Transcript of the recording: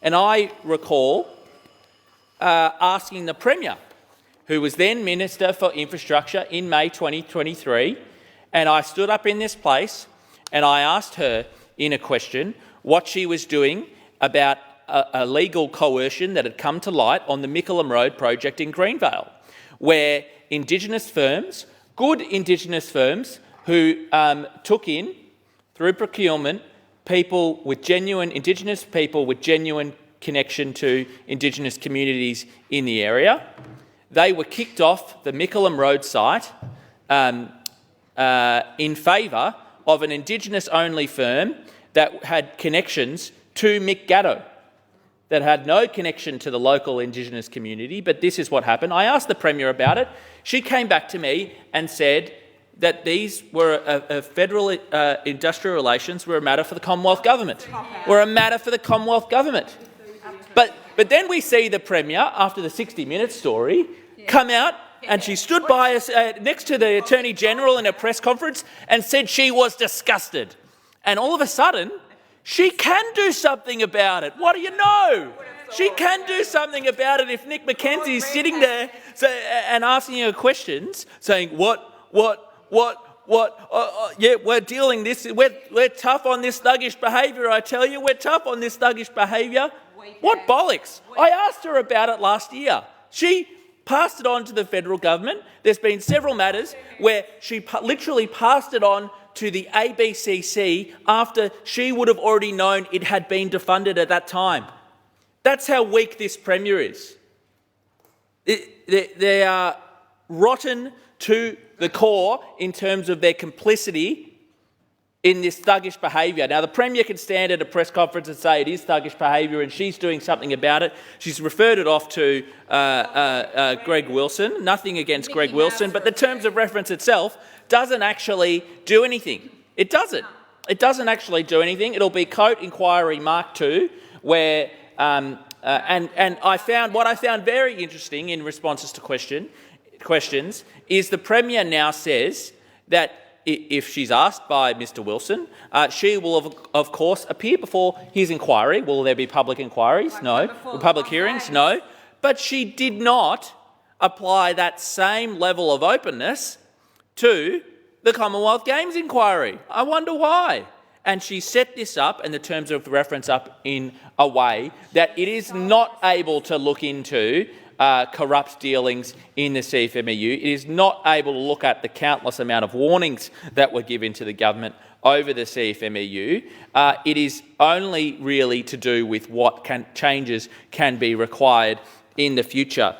And I recall asking the Premier, who was then Minister for Infrastructure in May 2023, and I stood up in this place and I asked her in a question what she was doing about a legal coercion that had come to light on the Mickleham Road project in Greenvale, where Indigenous firms, good Indigenous firms, who took in, through procurement, people with genuine Indigenous people with genuine connection to Indigenous communities in the area. They were kicked off the Mickleham Road site in favour of an Indigenous-only firm that had connections to Mick Gatto, that had no connection to the local Indigenous community, but this is what happened. I asked the Premier about it. She came back to me and said that these were federal industrial relations were a matter for the Commonwealth Government. Were a matter for the Commonwealth Government. But then we see the Premier, after the 60 Minutes story, come out and she stood by us next to the Attorney-General in a press conference and said she was disgusted. And all of a sudden, she can do something about it. What do you know? She can do something about it if Nick McKenzie is sitting there and asking her questions, saying, yeah, we're dealing this, we're tough on this thuggish behaviour, I tell you, we're tough on this thuggish behaviour. What bollocks? I asked her about it last year. She passed it on to the federal government. There's been several matters where she literally passed it on to the ABCC after she would have already known it had been defunded at that time. That's how weak this Premier is. They are rotten to the core in terms of their complicity in this thuggish behaviour. Now, the Premier can stand at a press conference and say it is thuggish behaviour and she's doing something about it. She's referred it off to Greg Wilson. Nothing against Greg Wilson, but the terms of reference itself doesn't actually do anything. It doesn't. It doesn't actually do anything. It'll be Coat Inquiry Mark II, where and I found what I found very interesting in responses to questions is the Premier now says that if she's asked by Mr Wilson, she will, of course, appear before his inquiry. Will there be public inquiries? No. Public hearings? No. But she did not apply that same level of openness to the Commonwealth Games inquiry. I wonder why. And she set this up and the terms of reference up in a way that it is not able to look into corrupt dealings in the CFMEU. It is not able to look at the countless amount of warnings that were given to the government over the CFMEU. It is only really to do with what changes can be required in the future.